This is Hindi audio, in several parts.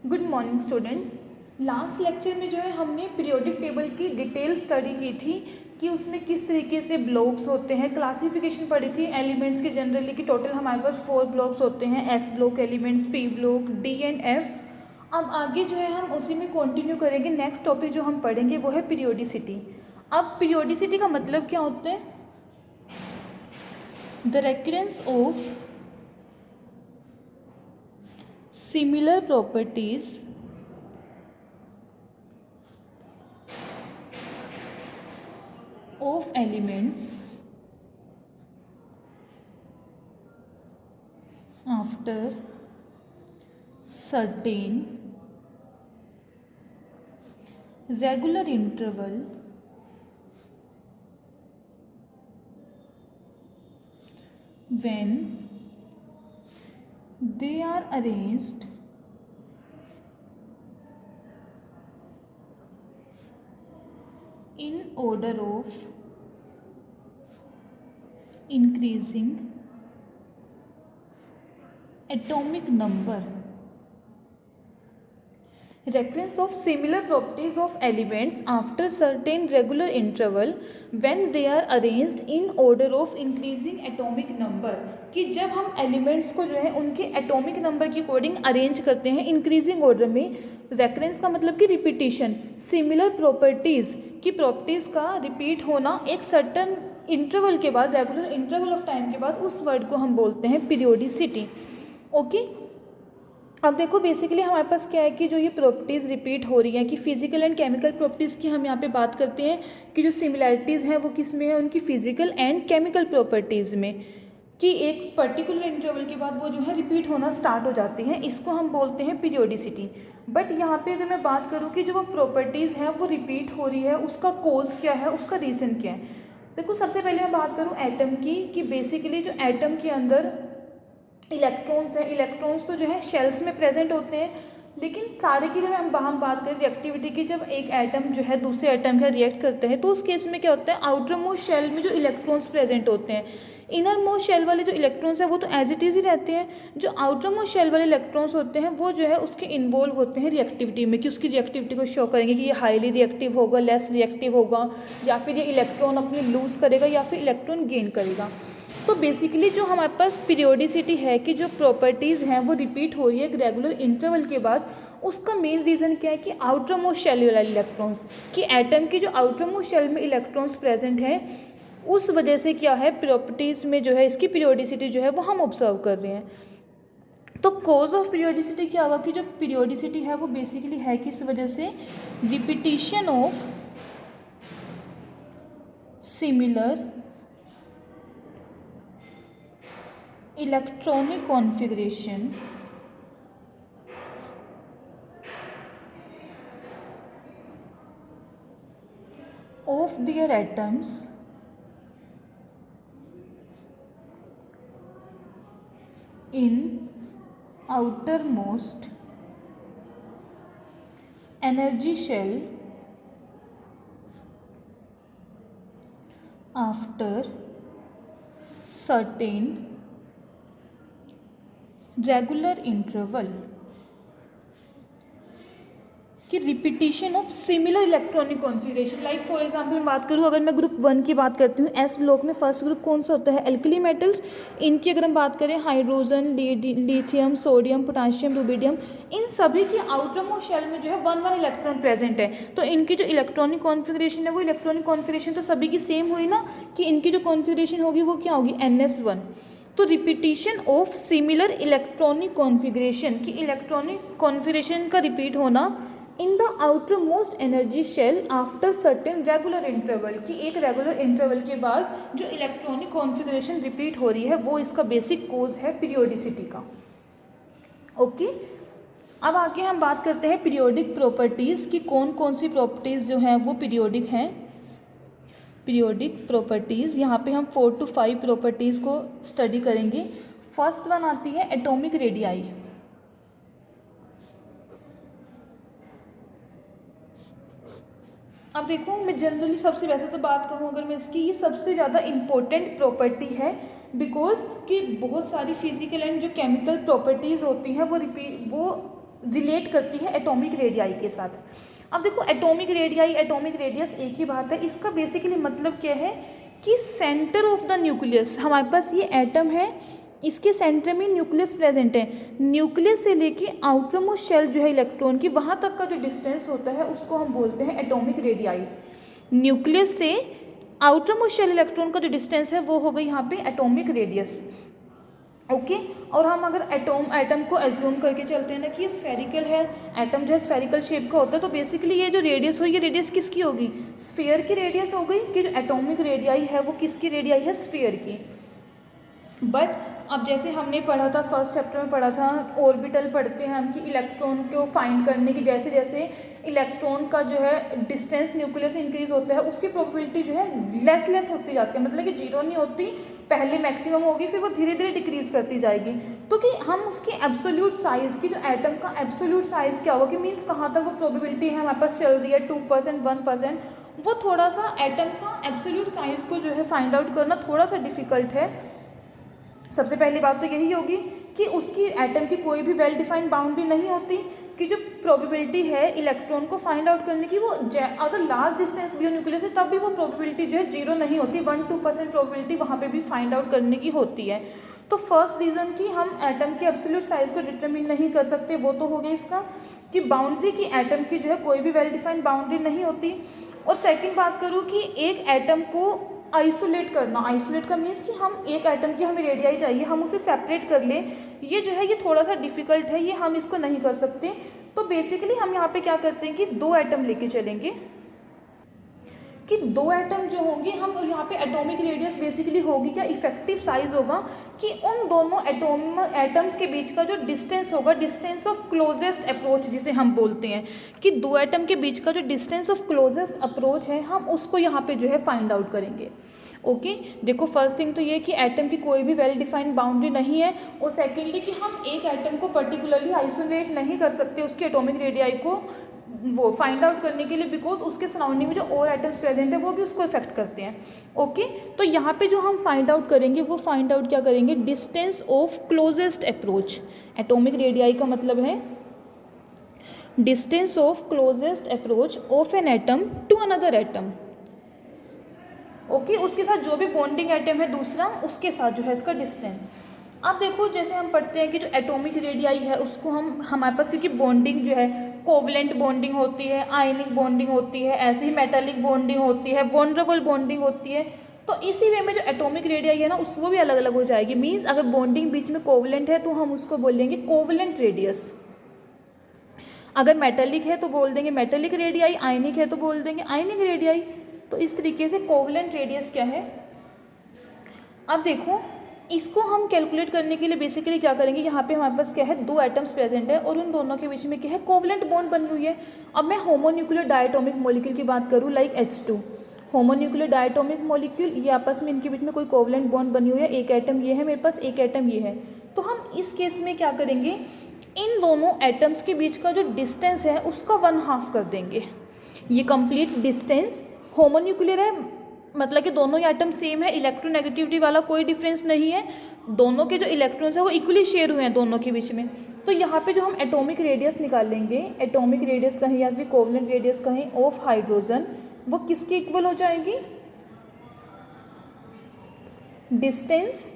Good morning students. Last lecture में जो है हमने पीरियोडिक टेबल की डिटेल स्टडी की थी कि उसमें किस तरीके से ब्लॉक्स होते हैं, क्लासिफिकेशन पढ़ी थी एलिमेंट्स की जनरली कि टोटल हमारे पास 4 ब्लॉक्स होते हैं, S block elements, P block, D and F. अब आगे जो है हम उसी में कंटिन्यू करेंगे। नेक्स्ट टॉपिक जो हम पढ़ेंगे वो है पीरियोडिसिटी। अब पीरियोडिसिटी का मतलब क्या होता है? The recurrence of similar properties of elements after certain regular interval when they are arranged in order of increasing atomic number. Recurrence of similar properties of elements after certain regular interval when they are arranged in order of increasing atomic number, कि जब हम एलिमेंट्स को जो है उनके एटॉमिक नंबर के अकॉर्डिंग अरेंज करते हैं इंक्रीजिंग ऑर्डर में। रेकरेंस का मतलब कि रिपीटिशन, सिमिलर प्रॉपर्टीज़ की प्रॉपर्टीज़ का रिपीट होना एक सर्टन इंटरवल के बाद, रेगुलर इंटरवल ऑफ टाइम के बाद, उस वर्ड को हम बोलते हैं पीरियोडिसिटी। ओके, अब देखो बेसिकली हमारे पास क्या है कि जो ये प्रॉपर्टीज़ रिपीट हो रही हैं कि फिजिकल एंड केमिकल प्रॉपर्टीज़ की हम यहाँ पे बात करते हैं कि जो सिमिलैरिटीज़ हैं वो किस में है, उनकी फिजिकल एंड केमिकल प्रॉपर्टीज़ में, कि एक पर्टिकुलर इंटरवल के बाद वो जो है रिपीट होना स्टार्ट हो जाती हैं। इसको हम बोलते हैं पीरियोडिसिटी। बट यहाँ पे अगर मैं बात करूँ कि जो वो प्रॉपर्टीज़ हैं वो रिपीट हो रही है, उसका कोज क्या है, उसका रीज़न क्या है। देखो सबसे पहले मैं बात करूँ एटम की, कि बेसिकली जो एटम के अंदर इलेक्ट्रॉन्स हैं, इलेक्ट्रॉन्स तो जो है शेल्स में प्रेजेंट होते हैं, लेकिन सारे की जब हम बात करें रिएक्टिविटी की, जब एक एटम जो है दूसरे एटम का रिएक्ट करते हैं तो उस केस में क्या होता है, आउटर मोस्ट शेल में जो इलेक्ट्रॉन्स प्रेजेंट होते हैं, इनर मोस्ट शेल वाले जो इलेक्ट्रॉन्स हैं वो तो एज इट इज़ ही रहते हैं। जो आउटर मोस्ट शेल वाले इलेक्ट्रॉन्स होते हैं वो जो है उसके इन्वॉल्व होते हैं रिएक्टिविटी में, कि उसकी रिएक्टिविटी को शो करेंगे कि ये हाईली रिएक्टिव होगा, लेस रिएक्टिव होगा, या फिर ये इलेक्ट्रॉन अपनी लूज़ करेगा या फिर इलेक्ट्रॉन गेन करेगा। तो बेसिकली जो हमारे पास पीरियोडिसिटी है कि जो प्रॉपर्टीज़ हैं वो रिपीट हो रही है एक रेगुलर इंटरवल के बाद, उसका मेन रीज़न क्या है कि आउटर मोस्ट शेल वाले इलेक्ट्रॉन्स, कि एटम की जो आउटर मोस्ट शेल में इलेक्ट्रॉन्स प्रेजेंट हैं उस वजह से क्या है प्रॉपर्टीज़ में जो है इसकी पीरियोडिसिटी जो है वो हम ऑब्जर्व कर रहे हैं। तो कॉज ऑफ पीरियोडिसिटी क्या होगा कि जो पीरियोडिसिटी है वो बेसिकली है किस वजह से, repetition of similar electronic configuration of their atoms in outermost energy shell after certain regular interval, कि repetition of similar electronic configuration. Like for example मैं बात करूँ, अगर मैं ग्रुप 1 की बात करती हूँ, एस ब्लॉक में फर्स्ट ग्रुप कौन सा होता है, एल्कली मेटल्स। इनकी अगर हम बात करें hydrogen, lithium, sodium, potassium, rubidium, इन सभी की आउटर मोस्ट शेल में जो है 1 1 इलेक्ट्रॉन प्रेजेंट है। तो इनकी जो इलेक्ट्रॉनिक कॉन्फ़िगरेशन है वो इलेक्ट्रॉनिक कॉन्फ़िगरेशन तो सभी की सेम हुई ना, कि इनकी जो कॉन्फ़िगरेशन होगी वो क्या होगी, NS1। तो repetition of similar electronic configuration, की इलेक्ट्रॉनिक कॉन्फ़िगरेशन का रिपीट होना in the outermost energy shell after certain regular interval, की एक रेगुलर इंटरवल के बाद जो इलेक्ट्रॉनिक कॉन्फ़िगरेशन रिपीट हो रही है वो इसका बेसिक कोज है पीरियोडिसिटी का। ओके, अब आगे हम बात करते हैं पीरियोडिक प्रॉपर्टीज़ की कौन कौन सी प्रॉपर्टीज़ जो हैं वो पीरियोडिक हैं। पीरियोडिक प्रॉपर्टीज़ यहाँ पे हम 4 to 5 प्रॉपर्टीज़ को स्टडी करेंगे। फर्स्ट वन आती है एटॉमिक रेडियाई। अब देखो मैं जनरली सबसे वैसे तो बात कहूँ अगर मैं इसकी, ये सबसे ज़्यादा इम्पोर्टेंट प्रॉपर्टी है, बिकॉज कि बहुत सारी फिजिकल एंड जो केमिकल प्रॉपर्टीज़ होती हैं वो रिलेट करती है एटॉमिक रेडियाई के साथ। अब देखो एटॉमिक रेडियाई, एटॉमिक रेडियस एक ही बात है। इसका बेसिकली मतलब क्या है कि सेंटर ऑफ द न्यूक्लियस, हमारे पास ये एटम है, इसके सेंटर में न्यूक्लियस प्रेजेंट है। न्यूक्लियस से लेके आउटर मोस्ट शेल जो है इलेक्ट्रॉन की, वहाँ तक का जो डिस्टेंस होता है उसको हम बोलते हैं एटॉमिक रेडियाई। न्यूक्लियस से आउटर मोस्ट शेल इलेक्ट्रॉन का जो डिस्टेंस है वो हो गई यहाँ पे एटॉमिक रेडियस। ओके और हम अगर एटम को एज्यूम करके चलते हैं ना कि ये स्फेरिकल है, एटम जो है स्फेरिकल शेप का होता है, तो बेसिकली ये जो रेडियस होगी, ये रेडियस किसकी होगी? स्फीयर की रेडियस हो गई, कि जो एटॉमिक रेडियाई है वो किसकी रेडियाई है? स्फीयर की। बट अब जैसे हमने पढ़ा था, फर्स्ट चैप्टर में पढ़ा था, ऑर्बिटल पढ़ते हैं हम कि इलेक्ट्रॉन को फाइंड करने की, जैसे जैसे इलेक्ट्रॉन का जो है डिस्टेंस न्यूक्लियस से इंक्रीज होता है उसकी प्रोबेबिलिटी जो है लेस होती जाती है, मतलब कि जीरो नहीं होती, पहले मैक्सिमम होगी फिर वो धीरे धीरे डिक्रीज करती जाएगी। तो कि हम उसकी एब्सोल्यूट साइज़ की, जो एटम का एब्सोल्यूट साइज़ क्या होगा, कि मीन्स कहाँ तक वो प्रोबेबिलिटी है हमारे पास चल रही है, 2%, 1%, वो थोड़ा सा एटम का एब्सोल्यूट साइज़ को जो है फाइंड आउट करना थोड़ा सा डिफिकल्ट है। सबसे पहली बात तो यही होगी कि उसकी एटम की कोई भी वेल डिफाइंड बाउंड्री नहीं होती, कि जो प्रोबेबिलिटी है इलेक्ट्रॉन को फाइंड आउट करने की, वो अगर लार्ज डिस्टेंस भी हो न्यूक्लियस से तब भी वो प्रोबेबिलिटी जो है जीरो नहीं होती, 1-2% प्रोबेबिलिटी वहाँ पे भी फाइंड आउट करने की होती है। तो फर्स्ट रीज़न कि हम एटम के एब्सोल्यूट साइज़ को डिटरमिन नहीं कर सकते वो तो हो गया इसका, कि बाउंड्री की एटम की जो है कोई भी वेल डिफाइंड बाउंड्री नहीं होती। और सेकेंड बात करूँ कि एक एटम को आइसोलेट करना, आइसोलेट का मीन्स कि हम एक एटम की हमें रेडियाई चाहिए, हम उसे सेपरेट कर लें, ये जो है ये थोड़ा सा डिफिकल्ट है, ये हम इसको नहीं कर सकते। तो बेसिकली हम यहाँ पे क्या करते हैं कि दो एटम लेके चलेंगे, कि दो एटम जो होंगे हम यहाँ पे एटॉमिक रेडियस बेसिकली होगी क्या, इफेक्टिव साइज होगा कि उन दोनों एटम्स के बीच का जो डिस्टेंस होगा, डिस्टेंस ऑफ क्लोजेस्ट अप्रोच जिसे हम बोलते हैं, कि दो एटम के बीच का जो डिस्टेंस ऑफ क्लोजेस्ट अप्रोच है हम उसको यहाँ पे जो है फाइंड आउट करेंगे। ओके देखो फर्स्ट थिंग तो ये कि एटम की कोई भी वेल डिफाइंड बाउंड्री नहीं है, और सेकेंडली कि हम एक एटम को पर्टिकुलरली आइसोलेट नहीं कर सकते उसके एटॉमिक रेडियाई को वो फाइंड आउट करने के लिए, बिकॉज उसके सराउंडिंग में जो और एटम्स प्रेजेंट है वो भी उसको इफेक्ट करते हैं। ओके तो यहाँ पे जो हम फाइंड आउट करेंगे वो फाइंड आउट क्या करेंगे, distance of closest approach. Atomic radii का मतलब है distance of closest approach of an atom to another atom. Okay उसके साथ जो भी बॉन्डिंग एटम है दूसरा, उसके साथ जो है इसका डिस्टेंस। अब देखो जैसे हम पढ़ते हैं कि जो एटॉमिक रेडियाई है उसको हम हमारे पास क्योंकि बॉन्डिंग जो है कोवलेंट बॉन्डिंग होती है, आयनिक बॉन्डिंग होती है, ऐसे ही मेटालिक बॉन्डिंग होती है, वनरेबल बॉन्डिंग होती है। तो इसी वे में जो एटॉमिक रेडियाई है ना उसको भी अलग अलग हो जाएगी। मीन्स अगर बॉन्डिंग बीच में कोवलेंट है तो हम उसको बोलेंगे कोवलेंट रेडियस, अगर मेटालिक है तो बोल देंगे मेटालिक रेडियाई, आयनिक है तो बोल देंगे आयनिक रेडियाई। तो इस तरीके से कोवलेंट रेडियस क्या है। अब देखो इसको हम कैलकुलेट करने के लिए बेसिकली क्या करेंगे, यहाँ पे हमारे पास क्या है, दो एटम्स प्रेजेंट है और उन दोनों के बीच में क्या है, कोवलेंट बॉन्ड बनी हुई है। अब मैं होमोन्यूक्लियर डायटोमिक मॉलिक्यूल की बात करूँ like H2, homonuclear diatomic molecule, ये आपस में इनके बीच में कोई कोवलेंट बॉन्ड बनी हुई है, एक एटम ये है मेरे पास, एक एटम ये है। तो हम इस केस में क्या करेंगे, इन दोनों एटम्स के बीच का जो डिस्टेंस है उसका 1/2 कर देंगे। ये कंप्लीट डिस्टेंस होमोन्यूक्लियर है, मतलब कि दोनों ही एटम सेम है, इलेक्ट्रोनेगेटिविटी वाला कोई डिफरेंस नहीं है, दोनों के जो इलेक्ट्रॉन्स है वो इक्वली शेयर हुए हैं दोनों के बीच में। तो यहाँ पे जो हम एटॉमिक रेडियस निकालेंगे, एटॉमिक रेडियस कहें या फिर कोवलेंट रेडियस कहें ऑफ हाइड्रोजन, वो किसके इक्वल हो जाएगी, distance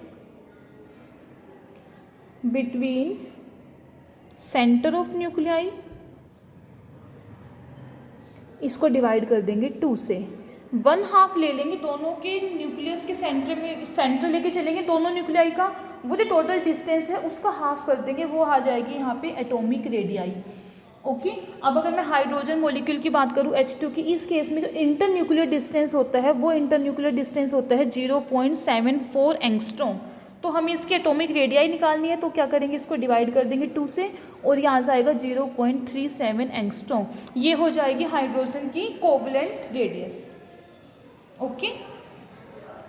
between centre of nuclei, इसको डिवाइड कर देंगे 2 से, 1/2 ले लेंगे दोनों के न्यूक्लियस के सेंटर में, सेंटर लेके चलेंगे दोनों न्यूक्लियाई का, वो जो टोटल डिस्टेंस है उसका हाफ कर देंगे, वो आ जाएगी यहाँ पे एटॉमिक रेडियाई। ओके अब अगर मैं हाइड्रोजन मॉलिक्यूल की बात करूँ H2 की, इस केस में जो इंटर न्यूक्लियर डिस्टेंस होता है वो इंटर न्यूक्लियर डिस्टेंस होता है 0.74 एंगस्ट्रॉम। तो हमें इसकी एटॉमिक रेडियाई निकालनी है, तो क्या करेंगे, इसको डिवाइड कर देंगे 2 से और ये आ जाएगा 0.37 एंगस्ट्रॉम। ये हो जाएगी हाइड्रोजन की कोवलेंट रेडियस। ओके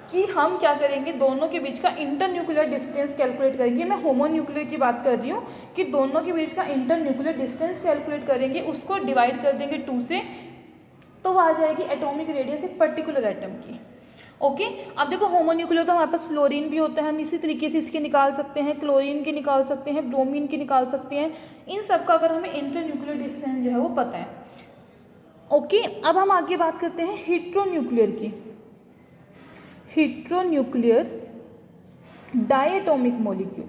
कि हम क्या करेंगे, दोनों के बीच का इंटर न्यूक्लियर डिस्टेंस कैलकुलेट करेंगे। मैं होमोन्यूक्लियर की बात कर रही हूँ कि दोनों के बीच का इंटर न्यूक्लियर डिस्टेंस कैलकुलेट करेंगे, उसको डिवाइड कर देंगे 2 से, तो वो आ जाएगी एटॉमिक रेडियस एक पर्टिकुलर एटम की। ओके। अब देखो होमोन्यूक्लियर तो हमारे पास फ्लोरीन भी होता है, हम इसी तरीके से इसके निकाल सकते हैं, क्लोरीन के निकाल सकते हैं, ब्रोमीन के निकाल सकते हैं। इन सब का अगर हमें इंटरन्यूक्लियर डिस्टेंस जो है वो पता है। ओके, अब हम आगे बात करते हैं हेट्रोन्यूक्लियर की। Heteronuclear diatomic molecule.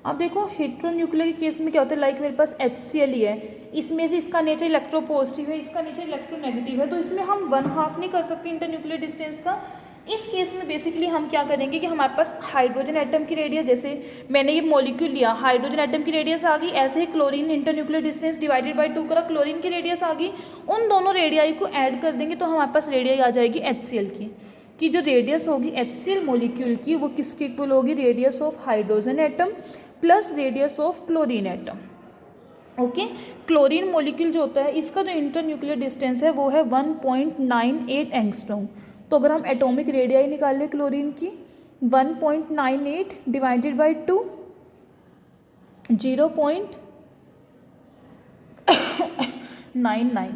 अब देखो हेट्रोन्यूक्लियर के केस में क्या होता है, लाइक मेरे पास HCl ही है, इसमें से इसका नेचर इलेक्ट्रोपॉजिटिव है, इसका नेचर इलेक्ट्रोनेगेटिव है, तो इसमें हम 1/2 नहीं कर सकते इंटरन्यूक्लियर डिस्टेंस का। इस केस में बेसिकली हम क्या करेंगे कि हमारे पास हाइड्रोजन एटम की रेडियस, जैसे मैंने ये मॉलिक्यूल लिया, हाइड्रोजन एटम की रेडियस आ गई, ऐसे ही chlorine internuclear distance divided by 2 करा, क्लोरीन की रेडियस आ गई, उन दोनों रेडियाई को ऐड कर देंगे तो हमारे पास रेडियाई आ जाएगी HCl की जो रेडियस होगी HCl मॉलिक्यूल की वो किसके इक्वल होगी, radius of hydrogen atom plus radius of chlorine atom. Okay, chlorine molecule जो होता है इसका जो इंटरन्यूक्लियर डिस्टेंस है वो है 1.98 एंगस्ट्रॉम। तो अगर हम एटॉमिक रेडियाई निकाल लें क्लोरीन की, 1.98 डिवाइडेड बाई 2, 0.99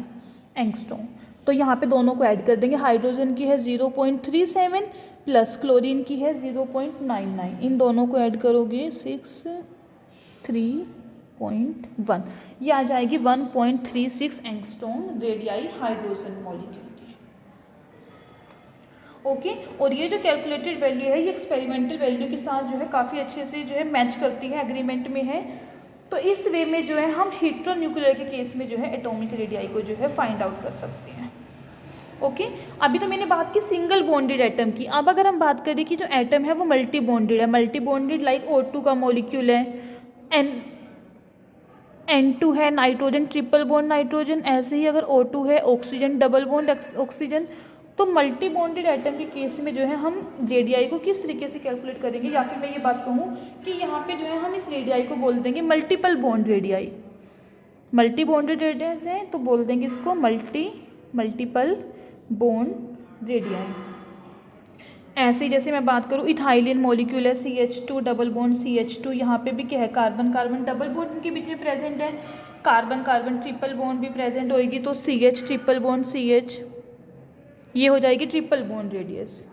एंगस्ट्रॉम। तो यहाँ पे दोनों को ऐड कर देंगे, हाइड्रोजन की है 0.37 प्लस क्लोरीन की है 0.99, इन दोनों को ऐड करोगे 63.1, ये आ जाएगी 1.36 एंगस्ट्रॉम रेडियाई हाइड्रोजन मॉलिक्यूल की। ओके, और ये जो कैलकुलेटेड वैल्यू है ये एक्सपेरिमेंटल वैल्यू के साथ जो है काफ़ी अच्छे से जो है मैच करती है, एग्रीमेंट में है। तो इस वे में जो है हम हेट्रोन्यूक्लियर के केस में जो है एटॉमिक रेडियाई को जो है फाइंड आउट कर सकते हैं। ओके, अभी तो मैंने बात की सिंगल बॉन्डेड एटम की। अब अगर हम बात करें कि जो एटम है वो मल्टी बॉन्डेड है, मल्टी बॉन्डेड लाइक O2 का मॉलिक्यूल है, N2 है, नाइट्रोजन ट्रिपल बॉन्ड नाइट्रोजन, ऐसे ही अगर O2 है, ऑक्सीजन डबल बॉन्ड ऑक्सीजन। तो मल्टी बॉन्डेड एटम के केस में जो है हम रेडियाई को किस तरीके से कैलकुलेट करेंगे, या फिर मैं ये बात कहूँ कि यहाँ पे जो है हम इस रेडियाई को बोल देंगे multiple bond radii. Multi bonded radius है तो बोल देंगे इसको मल्टीपल बॉन्ड रेडियाई। ऐसे ही जैसे मैं बात करूँ इथाइलिन मॉलिक्यूल है, CH2 डबल बॉन्ड CH2, यहाँ पे भी क्या है कार्बन कार्बन डबल बॉन्ड इनके बीच में प्रेजेंट है, कार्बन कार्बन ट्रिपल बॉन्ड भी प्रेजेंट होएगी, तो CH ट्रिपल बॉन्ड CH, ये हो जाएगी ट्रिपल बॉन्ड रेडियस।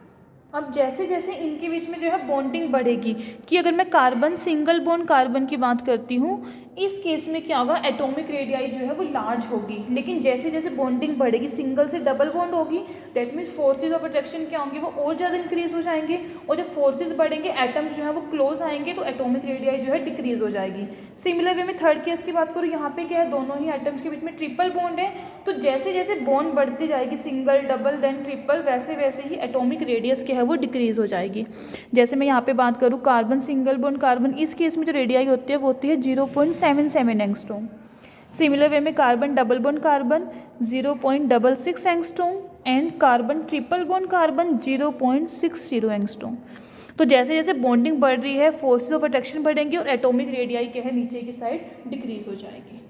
अब जैसे जैसे इनके बीच में जो है बॉन्डिंग बढ़ेगी, कि अगर मैं कार्बन सिंगल बॉन्ड कार्बन की बात करती हूँ, इस केस में क्या होगा, एटॉमिक रेडियाई जो है वो लार्ज होगी, लेकिन जैसे जैसे बॉन्डिंग बढ़ेगी, सिंगल से डबल बॉन्ड होगी, that means forces of attraction क्या होंगे, वो और ज़्यादा इंक्रीज हो जाएंगे, और जब फोर्सेज बढ़ेंगे एटम जो है वो क्लोज आएंगे तो एटॉमिक रेडियाई जो है डिक्रीज हो जाएगी। सिमिलर वे में थर्ड केस की बात करूँ, यहाँ पे क्या है, दोनों ही एटम्स के बीच में ट्रिपल बॉन्ड है, तो जैसे जैसे बॉन्ड बढ़ती जाएगी, सिंगल डबल देन ट्रिपल, वैसे वैसे ही एटॉमिक रेडियस क्या है वो डिक्रीज हो जाएगी। जैसे मैं यहाँ पे बात करूँ कार्बन सिंगल बॉन्ड कार्बन, इस केस में जो रेडियाई होती है वो होती है 0.77 एंगस्ट्रॉम। सिमिलर वे में carbon double bond carbon 0.66 angstrom and carbon triple bond carbon 0.60 angstrom. तो जैसे जैसे बॉन्डिंग बढ़ रही है, फोर्सेस ऑफ अट्रैक्शन बढ़ेंगी और एटॉमिक रेडियाई क्या है नीचे की साइड डिक्रीज हो जाएगी।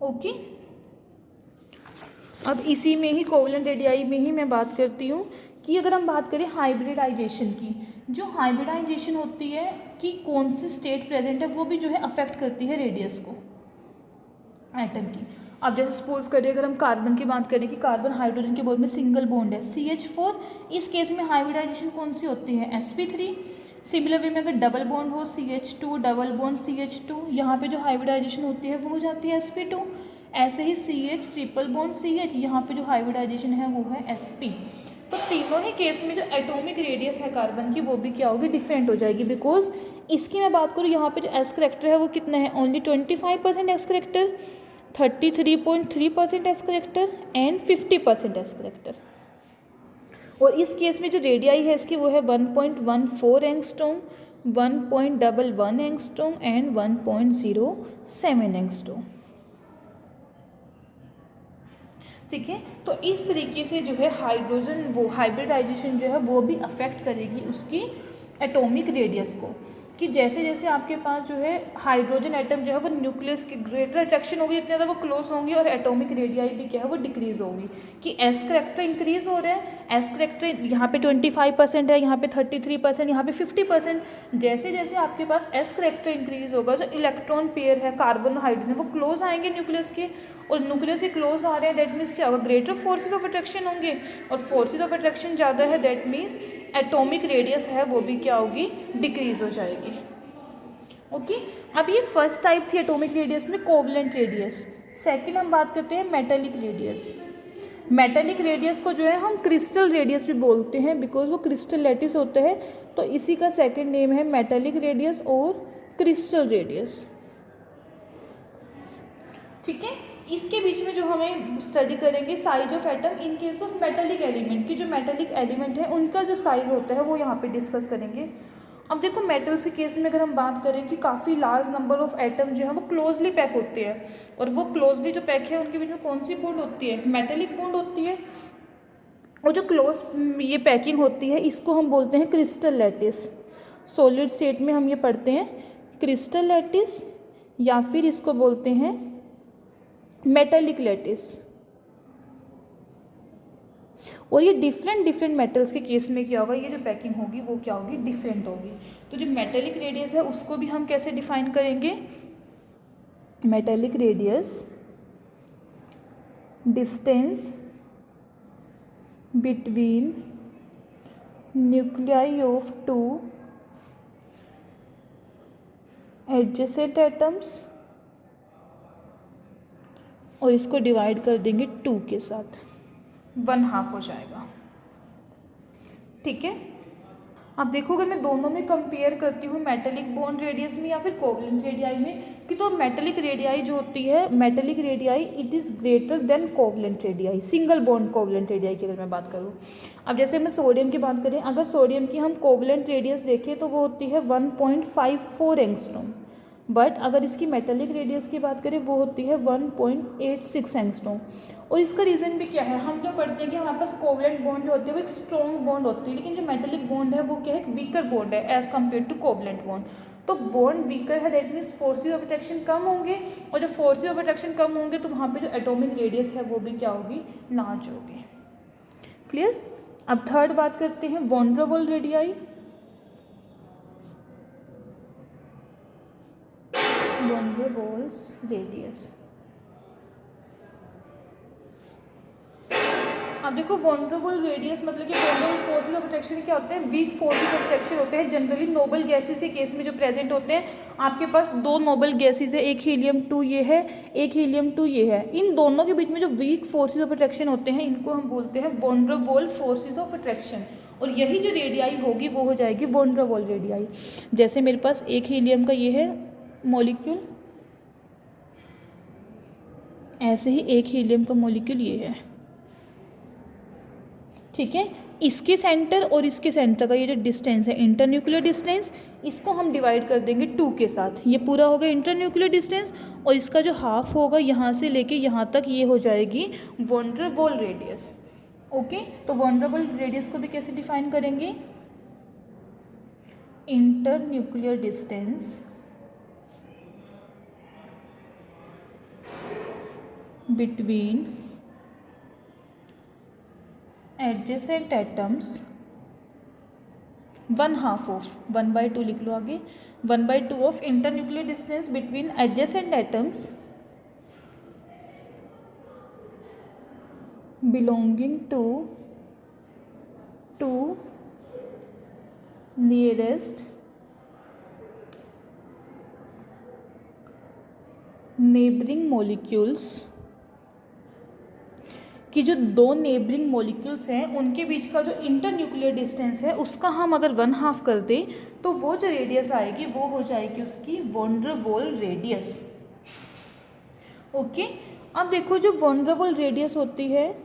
ओके, अब इसी में ही कोवलेंट रेडियाई में ही मैं बात करती हूँ कि अगर हम बात करें हाइब्रिडाइजेशन की, जो हाइब्रिडाइजेशन होती है कि कौन सी स्टेट प्रेजेंट है वो भी जो है अफेक्ट करती है रेडियस को एटम की। अब जैसे सपोज करिए अगर हम कार्बन की बात करें कि कार्बन हाइड्रोजन के बोर्ड में सिंगल बॉन्ड है CH4, इस केस में हाइब्रिडाइजेशन कौन सी होती है sp3। सिमिलर वे में अगर डबल बॉन्ड हो CH2 डबल बॉन्ड CH2, यहाँ पे जो हाइब्रिडाइजेशन होती है वो हो जाती है sp2। ऐसे ही CH ट्रिपल बॉन्ड CH, यहाँ पे जो हाइब्रिडाइजेशन है वो है sp। तो तीनों ही केस में जो एटॉमिक रेडियस है कार्बन की वो भी क्या होगी, डिफरेंट हो जाएगी, बिकॉज इसकी मैं बात करूँ यहाँ पे जो एस करेक्टर है वो कितना है, only 25% S character, 33.3% S character and 50% S character. और इस केस में जो रेडियाई है इसकी वो है 1.14 एंगस्ट्रॉम, 1.11 एंगस्ट्रॉम एंड 1.07 एंगस्ट्रॉम। ठीक है, तो इस तरीके से जो है हाइड्रोजन वो हाइब्रिडाइजेशन जो है वो भी अफेक्ट करेगी उसकी एटॉमिक रेडियस को, कि जैसे जैसे आपके पास जो है हाइड्रोजन एटम जो है वो न्यूक्लियस की ग्रेटर अट्रैक्शन होगी, जितने ज़्यादा वो क्लोज होंगी, और एटॉमिक रेडियाई भी क्या है वो डिक्रीज होगी, कि एस करेक्टर इंक्रीज हो रहा है, एस करेक्टर यहाँ पे 25% है, यहाँ पे 33%, यहाँ पे 50%। जैसे जैसे आपके पास एस करेक्टर इंक्रीज होगा, जो इलेक्ट्रॉन पेयर है कार्बन हाइड्रोजन वो क्लोज आएंगे न्यूक्लियस के, और न्यूक्लियस के क्लोज आ रहे हैं, दैट मीन्स क्या होगा, ग्रेटर फोर्सेज ऑफ अट्रैक्शन होंगे, और फोर्सेज ऑफ अट्रैक्शन ज़्यादा है, दैट मीन्स एटॉमिक रेडियस है वो भी क्या होगी, डिक्रीज हो जाएगी। ओके, अब ये फर्स्ट टाइप थी एटॉमिक रेडियस में कोवलेंट रेडियस। सेकंड हम बात करते हैं मेटेलिक रेडियस। मेटेलिक रेडियस को जो है हम क्रिस्टल रेडियस भी बोलते हैं, बिकॉज वो क्रिस्टल लैटिस होता है, तो इसी का सेकंड नेम है मेटेलिक रेडियस और क्रिस्टल रेडियस। ठीक है, इसके बीच में जो हमें स्टडी करेंगे size of atom in case of metallic element की, जो मेटेलिक एलिमेंट है उनका जो साइज होता है वो यहाँ पे डिस्कस करेंगे। अब देखो मेटल्स के केस में अगर हम बात करें कि काफ़ी लार्ज नंबर ऑफ एटम जो है वो क्लोजली पैक होते हैं, और वो क्लोजली जो पैक है उनके बीच में कौन सी बॉन्ड होती है, मेटेलिक बॉन्ड होती है, और जो क्लोज ये पैकिंग होती है इसको हम बोलते हैं क्रिस्टल लैटिस। सॉलिड स्टेट में हम ये पढ़ते हैं क्रिस्टल लैटिस, या फिर इसको बोलते हैं मेटेलिक लैटिस। और ये डिफरेंट मेटल्स के केस में क्या होगा, ये जो पैकिंग होगी वो क्या होगी, डिफरेंट होगी। तो जो मेटेलिक रेडियस है उसको भी हम कैसे डिफाइन करेंगे, metallic radius distance between nuclei of two adjacent atoms, और इसको डिवाइड कर देंगे 2 के साथ, 1/2 हो जाएगा। ठीक है, अब देखो अगर मैं दोनों में कंपेयर करती हूँ मेटेलिक बॉन्ड रेडियस में या फिर कोवलेंट रेडियाई में, कि तो मेटेलिक रेडियाई जो होती है, metallic radii it is greater than covalent radii, single bond covalent radii की अगर मैं बात करूँ। अब जैसे मैं सोडियम की बात करें, अगर सोडियम की हम कोवलेंट रेडियस देखें तो वो होती है 1.54 एंगस्ट्रॉम, बट अगर इसकी मेटेलिक रेडियस की बात करें वो होती है 1.86 एंगस्ट्रॉम। और इसका रीज़न भी क्या है, हम क्या पढ़ते हैं कि हमारे पास कोवलेंट बॉन्ड जो होती है वो एक स्ट्रॉन्ग बॉन्ड होती है, लेकिन जो मेटेलिक बॉन्ड है वो क्या है, एक वीकर बॉन्ड है as compare to covalent bond. तो बॉन्ड वीकर है, that means forces of attraction कम होंगे, और जब फोर्सेज ऑफ अट्रैक्शन कम होंगे तो वहाँ पे जो एटॉमिक रेडियस है वो भी क्या होगी, लार्ज होगी। क्लियर। अब थर्ड बात करते हैं van der Waals radii. Van der Waals radius, अब देखो वॉन डेर वाल रेडियस मतलब कि van der Waals forces of attraction क्या होते हैं, वीक फोर्सेज ऑफ अट्रैक्शन होते हैं, जनरली नोबल गैसेस के केस में जो प्रेजेंट होते हैं। आपके पास 2 नोबल गैसेस है, एक हीलियम-2 ये है, एक हीलियम-2 ये है। इन दोनों के बीच में जो वीक फोर्सेज ऑफ अट्रैक्शन होते हैं इनको हम बोलते हैं van der Waals forces of attraction, और यही जो रेडियाई होगी वो हो जाएगी वॉन डेर वाल रेडियाई। जैसे मेरे पास एक हीलियम का ये है मॉलिक्यूल, ऐसे ही एक हीलियम का मॉलिक्यूल ये है। ठीक है, इसके सेंटर और इसके सेंटर का ये जो डिस्टेंस है इंटरन्यूक्लियर डिस्टेंस, इसको हम डिवाइड कर देंगे 2 के साथ। ये पूरा होगा इंटरन्यूक्लियर डिस्टेंस, और इसका जो हाफ होगा यहाँ से लेके यहाँ तक ये हो जाएगी van der Waals radius. Okay, तो वॉन डेर वाल रेडियस को भी कैसे डिफाइन करेंगे, internuclear distance between adjacent atoms 1/2 of 1/2 लिख लो आगे, 1/2 of internuclear distance between adjacent atoms belonging to nearest neighbouring molecules, कि जो 2 नेबरिंग मॉलिक्यूल्स हैं उनके बीच का जो इंटरन्यूक्लियर डिस्टेंस है उसका हम अगर 1/2 कर दें तो वो जो रेडियस आएगी वो हो जाएगी उसकी van der Waals radius. Okay, अब देखो जो वॉन डेर वाल रेडियस होती है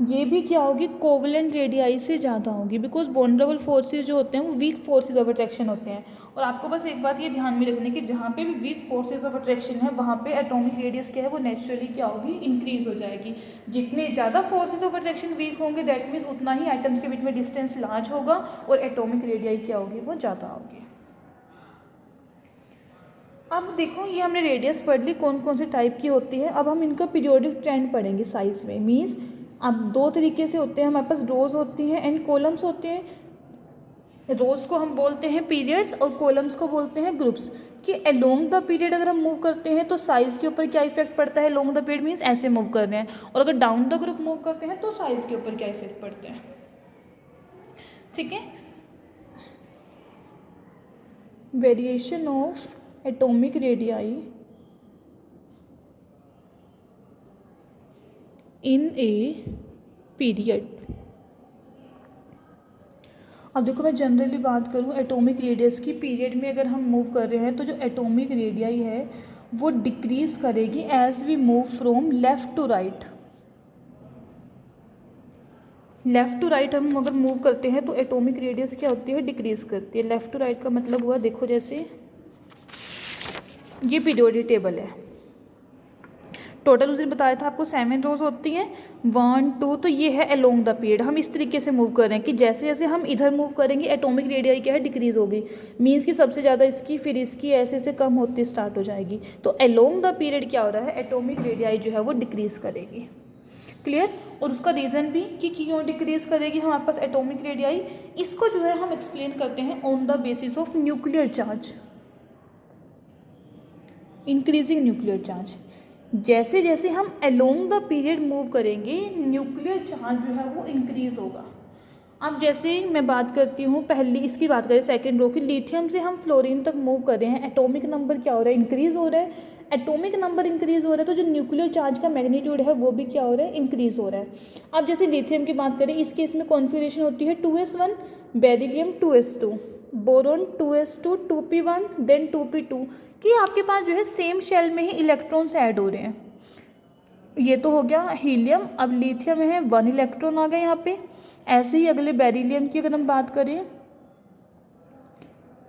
ये भी क्या होगी, कोवलेंट रेडियाई से ज़्यादा होगी, because van der Waals forces जो होते हैं वो वीक फोर्सेज ऑफ अट्रैक्शन होते हैं। और आपको बस एक बात ये ध्यान में रखनी कि जहाँ पे भी वीक फोर्सेज ऑफ अट्रैक्शन है वहाँ पे एटॉमिक रेडियस क्या है वो नेचुरली क्या होगी, इंक्रीज हो जाएगी। जितने ज़्यादा फोर्सेज ऑफ अट्रैक्शन वीक होंगे दैट मीन्स उतना ही एटम्स के बीच में डिस्टेंस लार्ज होगा और एटॉमिक रेडियाई क्या होगी वो ज़्यादा होगी। अब देखो ये हमने रेडियस पढ़ ली कौन कौन से टाइप की होती है। अब हम इनका पीरियोडिक ट्रेंड पढ़ेंगे साइज में। मीन्स अब दो तरीके से होते हैं हमारे पास, रोज होती हैं एंड कॉलम्स होते हैं। रोज को हम बोलते हैं पीरियड्स और कॉलम्स को बोलते हैं ग्रुप्स। कि अलोंग द पीरियड अगर हम मूव करते हैं तो साइज के ऊपर क्या इफेक्ट पड़ता है। अलोंग द पीरियड मीन्स ऐसे मूव कर रहे हैं, और अगर डाउन द ग्रुप मूव करते हैं तो साइज के ऊपर क्या इफेक्ट पड़ता है। ठीक है। Variation of atomic radii in a period. अब देखो मैं जनरली बात करूँ एटॉमिक रेडियस की, पीरियड में अगर हम मूव कर रहे हैं तो जो एटॉमिक रेडियाई है वो डिक्रीज करेगी as we move from left to right. Left to right हम अगर मूव करते हैं तो एटॉमिक रेडियस क्या होती है, डिक्रीज करती है। लेफ़्ट टू राइट का मतलब हुआ, देखो जैसे ये पीरियोडिक टेबल है, टोटल उसने बताया था आपको 7 रोज होती हैं, 1 2, तो ये है अलोंग द पीरियड। हम इस तरीके से मूव कर रहे हैं कि जैसे जैसे हम इधर मूव करेंगे एटॉमिक रेडियाई क्या है, डिक्रीज होगी। मीन्स कि सबसे ज़्यादा इसकी, फिर इसकी, ऐसे ऐसे कम होती स्टार्ट हो जाएगी। तो अलोंग द पीरियड क्या हो रहा है, एटॉमिक रेडियाई जो है वो डिक्रीज करेगी। क्लियर। और उसका रीज़न भी कि क्यों डिक्रीज करेगी हमारे पास एटॉमिक रेडियाई, इसको जो है हम एक्सप्लेन करते हैं on the basis of nuclear charge, increasing nuclear charge. जैसे जैसे हम अलोंग द पीरियड मूव करेंगे न्यूक्लियर चार्ज जो है वो इंक्रीज होगा। अब जैसे मैं बात करती हूँ, पहली इसकी बात करें सेकंड रो की, लिथियम से हम फ्लोरीन तक मूव कर रहे हैं, एटॉमिक नंबर क्या हो रहा है, इंक्रीज हो रहा है। एटॉमिक नंबर इंक्रीज हो रहा है तो जो न्यूक्लियर चार्ज का मैग्नीट्यूड है वो भी क्या हो रहा है, इंक्रीज हो रहा है। अब जैसे लिथियम की बात करें, इस केस में कॉन्फिगरेशन होती है 2s1, beryllium 2s2, boron 2s2, 2p1, then 2p2, कि आपके पास जो है सेम शेल में ही इलेक्ट्रॉन्स ऐड हो रहे हैं। ये तो हो गया हीलियम। अब लिथियम है 1 इलेक्ट्रॉन आ गया यहाँ पे। ऐसे ही अगले बेरिलियम की अगर हम बात करें,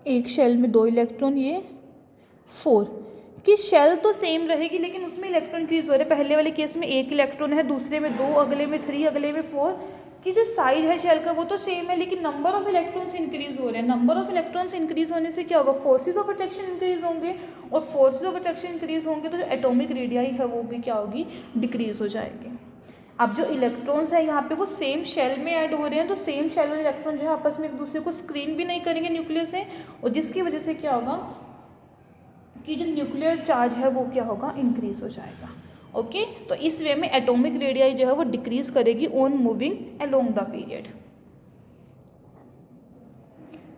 एक शेल में 2 इलेक्ट्रॉन, ये 4, कि शेल तो सेम रहेगी लेकिन उसमें इलेक्ट्रॉन इंक्रीज हो रहे हैं। पहले वाले केस में 1 इलेक्ट्रॉन है, दूसरे में 2, अगले में 3, अगले में 4, कि जो साइज है शेल का वो तो सेम है लेकिन नंबर ऑफ इलेक्ट्रॉन्स इंक्रीज हो रहे हैं। नंबर ऑफ इलेक्ट्रॉन्स इंक्रीज होने से क्या होगा, फोर्सेज ऑफ अट्रैक्शन इंक्रीज होंगे, और फोर्सेज ऑफ अट्रैक्शन इंक्रीज होंगे तो जो एटॉमिक रेडियाई है वो भी क्या होगी, डिक्रीज हो जाएगी। अब जो इलेक्ट्रॉन्स है यहाँ पे वो सेम शेल में ऐड हो रहे हैं, तो सेम शेल वाले इलेक्ट्रॉन जो है आपस में एक दूसरे को स्क्रीन भी नहीं करेंगे न्यूक्लियस से, और जिसकी वजह से क्या होगा कि जो न्यूक्लियर चार्ज है वो क्या होगा, इंक्रीज हो जाएगा। ओके, तो इस वे में एटॉमिक रेडियाई जो है वो डिक्रीज करेगी on moving along the period.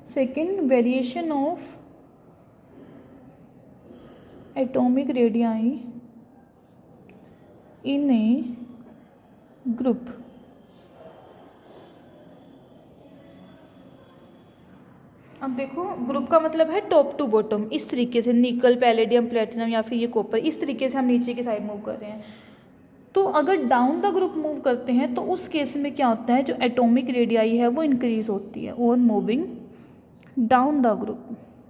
Second, variation of atomic radii in A group. अब देखो ग्रुप का मतलब है टॉप टू बॉटम, इस तरीके से निकल, पैलेडियम, प्लेटिनम या फिर ये कॉपर, इस तरीके से हम नीचे की साइड मूव कर रहे हैं। तो अगर डाउन द ग्रुप मूव करते हैं तो उस केस में क्या होता है, जो एटॉमिक रेडियाई है वो इंक्रीज होती है on moving down the group,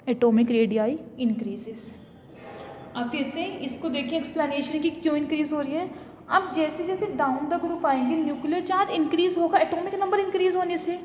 atomic radii increases. अब फिर से इसको देखिए एक्सप्लेनेशन की क्यों इंक्रीज हो रही है। अब जैसे जैसे डाउन द ग्रुप आएंगे न्यूक्लियर चार्ज इंक्रीज होगा एटॉमिक नंबर इंक्रीज होने से,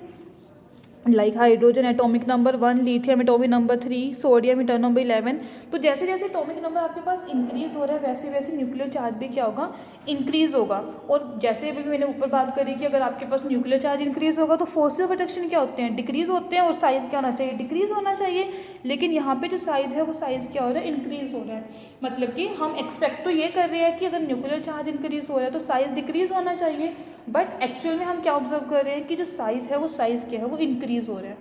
like hydrogen atomic number 1, lithium atomic number 3, sodium atomic number 11। तो जैसे जैसे एटॉमिक नंबर आपके पास इंक्रीज हो रहा है वैसे वैसे न्यूक्लियर चार्ज भी क्या होगा, इंक्रीज होगा। और जैसे भी मैंने ऊपर बात करी कि अगर आपके पास न्यूक्लियर चार्ज इंक्रीज होगा तो फोर्सेस ऑफ अट्रैक्शन क्या होते हैं, डिक्रीज होते हैं, और साइज क्या होना चाहिए, डिक्रीज होना चाहिए। लेकिन यहाँ पे जो साइज है वो साइज क्या हो रहा है, इंक्रीज हो रहा है। मतलब कि हम एक्सपेक्ट तो ये कर रहे हैं कि अगर न्यूक्लियर चार्ज इंक्रीज हो रहा है तो साइज डिक्रीज होना चाहिए, बट एक्चुअल में हम क्या ऑब्जर्व कर रहे हैं कि जो साइज है वो साइज क्या है, वो इंक्रीज हो रहा है।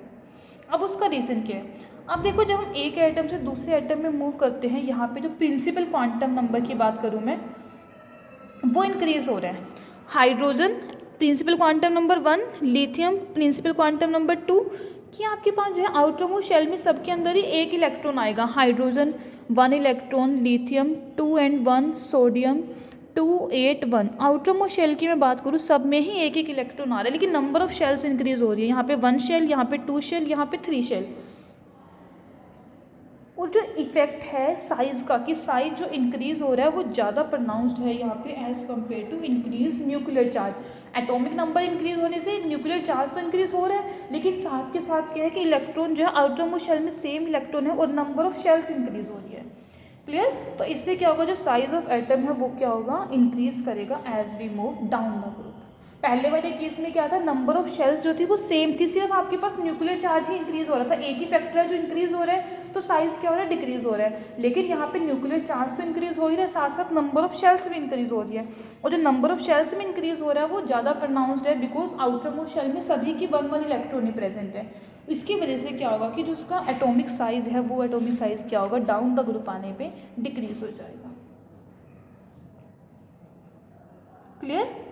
अब उसका रीज़न क्या है। अब देखो जब हम एक एटम से दूसरे एटम में मूव करते हैं, यहाँ पे जो प्रिंसिपल क्वांटम नंबर की बात करूँ मैं, वो इंक्रीज हो रहा है। Hydrogen principal quantum number 1, lithium principal quantum number 2, कि आपके पास जो है आउटर मोस्ट शेल में सबके अंदर ही 1 इलेक्ट्रॉन आएगा। Hydrogen 1 electron, lithium 2 and 1, sodium 2 8 1। Outermost shell की मैं बात करूँ सब में ही 1 इलेक्ट्रॉन आ रहा है, लेकिन नंबर ऑफ शेल्स इंक्रीज हो रही है। यहाँ पे 1 शेल, यहाँ पे 2 शेल, यहाँ पे 3 शेल। और जो इफेक्ट है साइज़ का, कि साइज जो इंक्रीज हो रहा है वो ज़्यादा प्रोनाउंस्ड है यहाँ पे as compared to increase nuclear charge. Atomic number increase होने से न्यूक्लियर चार्ज तो इंक्रीज हो रहा है, लेकिन साथ क्या है कि इलेक्ट्रॉन जो है आउटर मोस्ट शेल में सेम इलेक्ट्रॉन है और नंबर ऑफ शेल्स इंक्रीज हो रही है। क्लियर। तो इससे क्या होगा, जो साइज ऑफ एटम है वो क्या होगा, इंक्रीज करेगा as we move down the group. पहले वाले केस में क्या था, नंबर ऑफ शेल्स जो थी वो सेम थी, सिर्फ आपके पास न्यूक्लियर चार्ज ही इंक्रीज हो रहा था, एक ही फैक्टर है जो इंक्रीज हो रहा है, तो साइज क्या हो रहा है, डिक्रीज हो रहा है। लेकिन यहाँ पे न्यूक्लियर चार्ज तो इंक्रीज हो ही रहा है, साथ साथ नंबर ऑफ शेल्स भी इंक्रीज हो रही है, और जो नंबर ऑफ शेल्स में इंक्रीज हो रहा है वो ज़्यादा प्रोनाउंस्ड है, बिकॉज आउटर मोस्ट शेल में सभी की 1 इलेक्ट्रॉन ही प्रेजेंट है। इसकी वजह से क्या होगा कि जो उसका एटॉमिक साइज है वो एटॉमिक साइज क्या होगा, डाउन द ग्रुप आने पे डिक्रीज हो जाएगा। क्लियर।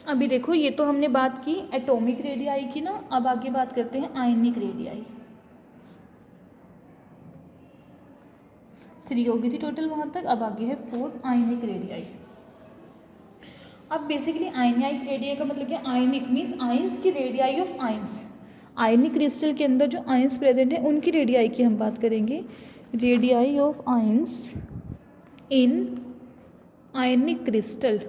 अभी देखो, ये तो हमने बात की एटॉमिक रेडियाई की ना, अब आगे बात करते हैं आयनिक रेडियाई। 3 होगी थी टोटल वहाँ तक, अब आगे है 4 आयनिक रेडियाई। अब बेसिकली आयनिक रेडियाई का मतलब क्या, आयनिक मीन्स आयंस की radii of ions. Ionic crystal के अंदर जो आयंस प्रेजेंट है उनकी रेडियाई की हम बात करेंगे, radii of ions in ionic crystal.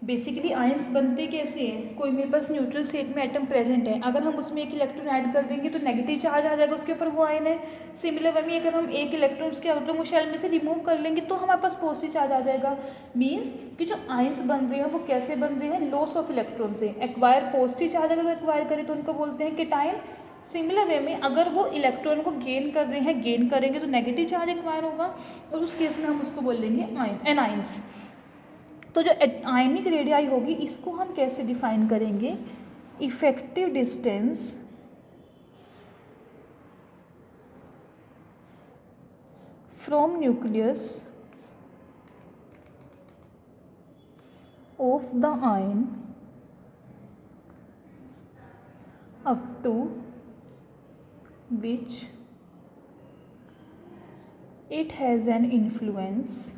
Basically ions बनते कैसे हैं, कोई मेरे पास न्यूट्रल स्टेट में एटम प्रेजेंट है, अगर हम उसमें एक इलेक्ट्रॉन ऐड कर देंगे तो नेगेटिव चार्ज आ जाएगा उसके ऊपर, वो आयन है। सिमिलर वे में अगर हम एक इलेक्ट्रॉन उसके आउटर मोस्ट शेल में से रिमूव कर लेंगे तो हमारे पास पॉजिटिव चार्ज आ जाएगा। मीन्स कि जो आयंस बन रहे हैं वो कैसे बन रहे हैं, लॉस ऑफ इलेक्ट्रॉन से। एक्वायर पॉजिटिव चार्ज अगर वो एक्वायर करें तो उनको बोलते हैं केटायन। सिमिलर वे में अगर वो इलेक्ट्रॉन को गेन कर रहे हैं, गेन करेंगे तो नेगेटिव चार्ज एक्वायर होगा, और उस केस में हम उसको बोल लेंगे आयन, एनायंस। तो जो आयनिक रेडियाई होगी इसको हम कैसे डिफाइन करेंगे, effective distance from nucleus of the ion up to which it has an influence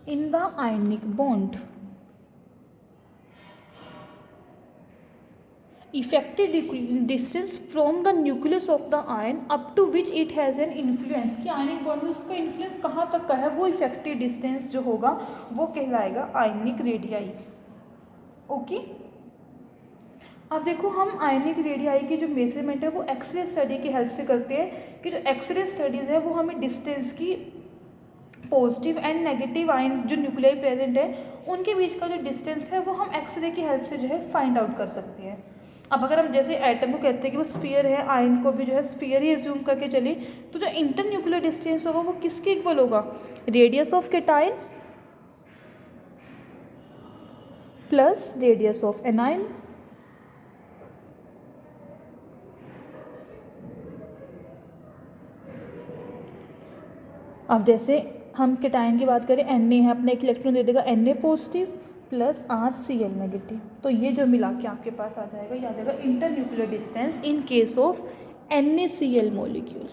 in the ionic bond. Effective distance from the nucleus of the ion up to which it has an influence, कि आयनिक बॉन्ड में उसका इन्फ्लुएंस कहाँ तक का है, वो इफेक्टिव डिस्टेंस जो होगा वो कहलाएगा आयनिक रेडियाई। ओके। अब देखो, हम आयनिक रेडियाई की जो मेजरमेंट है वो एक्सरे स्टडी की हेल्प से करते हैं, कि जो एक्सरे स्टडीज़ है वो हमें डिस्टेंस की पॉजिटिव एंड नेगेटिव आयन जो न्यूक्लियाई प्रेजेंट है उनके बीच का जो डिस्टेंस है वो हम एक्सरे की हेल्प से जो है फाइंड आउट कर सकते हैं। अब अगर हम जैसे एटम को कहते हैं कि वो स्फीयर है, आयन को भी जो है स्फीयर ही एज्यूम करके चले, तो जो इंटर न्यूक्लियर डिस्टेंस होगा वो किसके इक्वल होगा, radius of cation plus radius of anion. अब जैसे हम केटायन की बात करें, Na है, अपना एक इलेक्ट्रॉन दे देगा Na positive plus RCl negative, तो ये जो मिला के आपके पास आ जाएगा, ये आ जाएगा inter nuclear distance in case of NaCl molecule.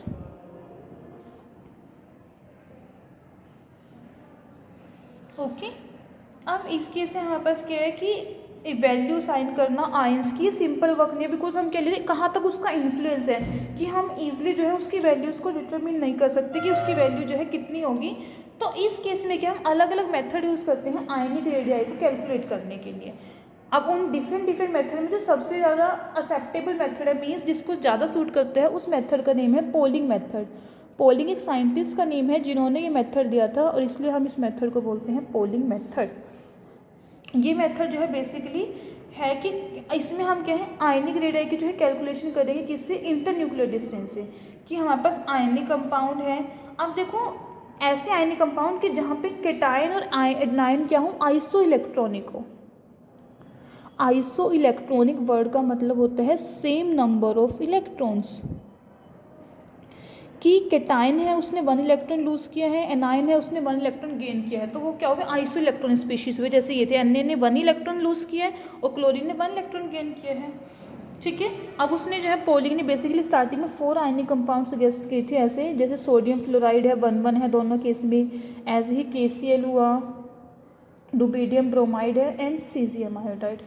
Okay. अब इस केस से हमारे पास क्या है कि वैल्यू साइन करना आयंस की सिंपल वर्क नहीं है, बिकॉज हम कह लेते कहाँ तक उसका इन्फ्लुएंस है, कि हम ईजिली जो है उसकी वैल्यूज़ को डिटरमिन नहीं कर सकते कि उसकी वैल्यू जो है कितनी होगी। तो इस केस में क्या हम अलग अलग मेथड यूज़ करते हैं आयनिक रेडियाई को कैलकुलेट करने के लिए। अब उन डिफरेंट मेथड में जो सबसे ज़्यादा एक्सेप्टेबल मेथड है, मीन्स जिसको ज़्यादा सूट करता है, उस मेथड का नेम है पोलिंग मेथड। पोलिंग एक साइंटिस्ट का नेम है जिन्होंने ये मेथड दिया था, और इसलिए हम इस मेथड को बोलते हैं पोलिंग मेथड। ये मेथड जो है बेसिकली है कि इसमें हम क्या है आयनिक रेडियाई की जो है कैलकुलेशन करेंगे किससे, इंटर न्यूक्लियर डिस्टेंस से, कि हमारे पास आयनिक कंपाउंड है। अब देखो, ऐसे आयनिक कंपाउंड कि जहाँ पे केटायन और आयन क्या हो, आइसो इलेक्ट्रॉनिक हो। आइसो इलेक्ट्रॉनिक वर्ड का मतलब होता है सेम नंबर ऑफ इलेक्ट्रॉन्स, कि केटायन है उसने 1 इलेक्ट्रॉन लूज़ किया है, एनायन है उसने 1 इलेक्ट्रॉन गेन किया है, तो वो क्या हुए, आइसो इलेक्ट्रॉन स्पीशीज हुए। जैसे ये थे, Na ने 1 इलेक्ट्रॉन लूज़ किया है और क्लोरीन ने 1 इलेक्ट्रॉन गेन किया है। ठीक है। अब उसने जो है पोलिंग ने बेसिकली स्टार्टिंग में 4 आयनिक कंपाउंड्स सजेस्ट किए थे, ऐसे जैसे सोडियम फ्लोराइड है 1,1 है दोनों केस में, ऐसे ही KCl हुआ, रुबिडियम ब्रोमाइड है एंड सीजियम आयोडाइड।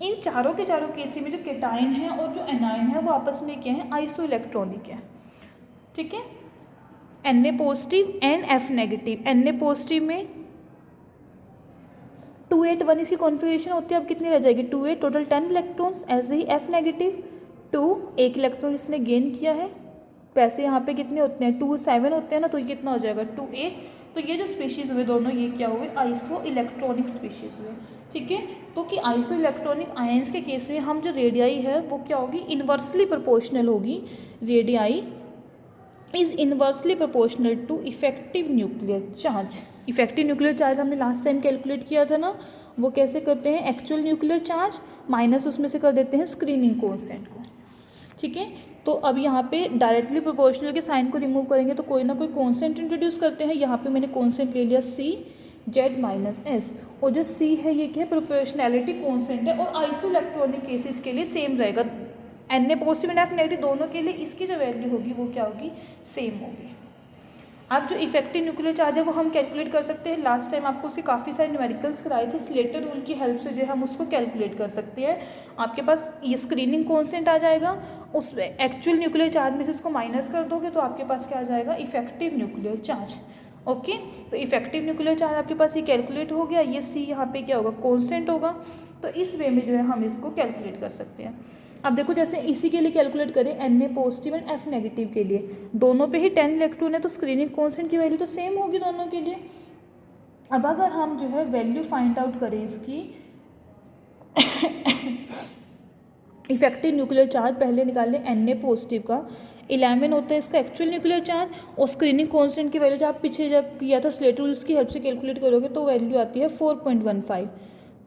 इन चारों केस में जो केटायन है और जो एनायन है वो आपस में क्या है, आइसो इलेक्ट्रॉनिक है। ठीक है। Na positive and F negative, Na positive में 281 इसकी कॉन्फ़िगरेशन होती है, अब कितनी रह जाएगी 2A, टोटल 10 इलेक्ट्रॉन्स। ऐसे ही F नेगेटिव 2, एक इलेक्ट्रॉन इसने गेन किया है, वैसे यहाँ पे कितने होते हैं 2 7 होते हैं ना, तो ये कितना हो जाएगा 2A। तो ये जो स्पीशीज़ हुए दोनों, ये क्या हुए आइसो इलेक्ट्रॉनिक स्पीशीज़ हुए, ठीक है। तो कि आइसो इलेक्ट्रॉनिक आयंस के केस में हम जो रेडियाई है वो क्या होगी, इन्वर्सली प्रोपोर्शनल होगी। Radii is inversely proportional to effective nuclear charge. Effective nuclear charge हमने लास्ट टाइम कैलकुलेट किया था ना, वो कैसे करते हैं, एक्चुअल न्यूक्लियर चार्ज माइनस उसमें से कर देते हैं स्क्रीनिंग कोएफिशिएंट को, ठीक है। तो अब यहाँ पे डायरेक्टली प्रोपोर्शनल के साइन को रिमूव करेंगे तो कोई ना कोई कॉन्स्टेंट इंट्रोड्यूस करते हैं। यहाँ पे मैंने कॉन्स्टेंट ले लिया CZ-S, और जो C है ये क्या है, प्रोपोर्शनैलिटी कॉन्स्टेंट है, और आइसो इलेक्ट्रॉनिक केसेस के लिए सेम रहेगा। Na positive and F negative दोनों के लिए इसकी जो वैल्यू होगी वो क्या होगी, सेम होगी। अब जो इफेक्टिव न्यूक्लियर चार्ज है वो हम कैलकुलेट कर सकते हैं। लास्ट टाइम आपको उसके काफ़ी सारे न्यूमेरिकल्स कराए थे, स्लेटर रूल की हेल्प से जो है हम उसको कैलकुलेट कर सकते हैं। आपके पास ये स्क्रीनिंग कॉन्स्टेंट आ जाएगा, उस एक्चुअल न्यूक्लियर चार्ज में से उसको माइनस कर दोगे तो आपके पास क्या आ जाएगा, इफेक्टिव न्यूक्लियर चार्ज। ओके, तो इफेक्टिव न्यूक्लियर चार्ज आपके पास ये कैलकुलेट हो गया। ये C यहाँ पे क्या होगा, कॉन्स्टेंट होगा। तो इस वे में जो है हम इसको कैलकुलेट कर सकते हैं। अब देखो जैसे इसी के लिए कैलकुलेट करें Na positive and F negative के लिए, दोनों पे ही 10 इलेक्ट्रॉन है तो स्क्रीनिंग कॉन्स्टेंट की वैल्यू तो सेम होगी दोनों के लिए। अब अगर हम जो है वैल्यू फाइंड आउट करें इसकी इफेक्टिव न्यूक्लियर चार्ज, पहले निकाल लें Na पॉजिटिव का 11 होता है इसका एक्चुअल न्यूक्लियर चार्ज, और स्क्रीनिंग कॉन्स्टेंट की वैल्यू जो आप पीछे जब किया था स्लेटर रूल की हेल्प से कैलकुलेट करोगे तो वैल्यू आती है 4.15,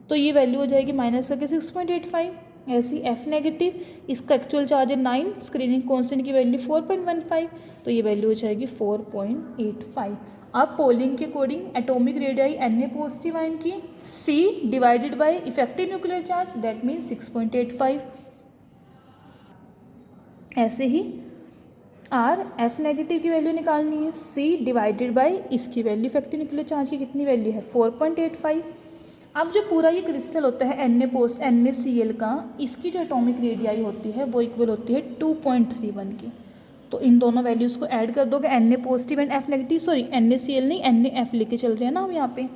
तो ये वैल्यू हो जाएगी माइनस करके 6.85। ऐसी F नेगेटिव, इसका एक्चुअल चार्ज है 9, स्क्रीनिंग कॉन्स्टेंट की वैल्यू 4.15, तो ये वैल्यू हो जाएगी 4.85। अब पोलिंग के according atomic radii Na positive ion की C divided by effective nuclear charge, that means 6.85। ऐसे ही R F नेगेटिव की वैल्यू निकालनी है, C डिवाइडेड बाय इसकी वैल्यू इफेक्टिव न्यूक्लियर चार्ज की कितनी वैल्यू है 4.85। अब जो पूरा ये क्रिस्टल होता है NaCl का, इसकी जो एटॉमिक रेडियाई होती है वो इक्वल होती है 2.31 की। तो इन दोनों वैल्यूज़ को ऐड कर दोगे, Na positive and F negative, sorry NaCl नहीं NaF लेके चल रहे हैं ना हम यहाँ पे।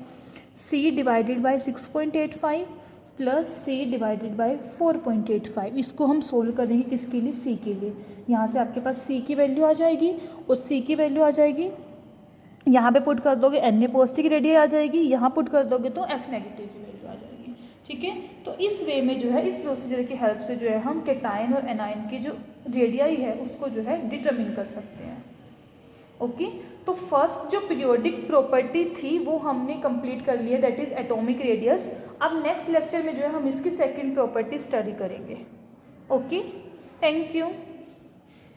C divided by 6.85 plus C divided by 4.85, इसको हम सोल्व करेंगे किसके लिए, C के लिए। यहाँ से आपके पास C की वैल्यू आ जाएगी, और C की वैल्यू आ जाएगी, यहाँ पे पुट कर दोगे Na पॉजिटिव की रेडियाई आ जाएगी, यहाँ पुट कर दोगे तो F नेगेटिव की वैल्यू आ जाएगी, ठीक है। तो इस वे में जो है, इस प्रोसीजर की हेल्प से जो है हम कैटायन और एनायन की जो रेडियाई है उसको जो है डिटरमिन कर सकते हैं। ओके, तो फर्स्ट जो पीरियोडिक प्रॉपर्टी थी वो हमने कंप्लीट कर लिया, दैट इज़ एटॉमिक रेडियस। अब नेक्स्ट लेक्चर में जो है हम इसकी सेकेंड प्रॉपर्टी स्टडी करेंगे। Okay, thank you.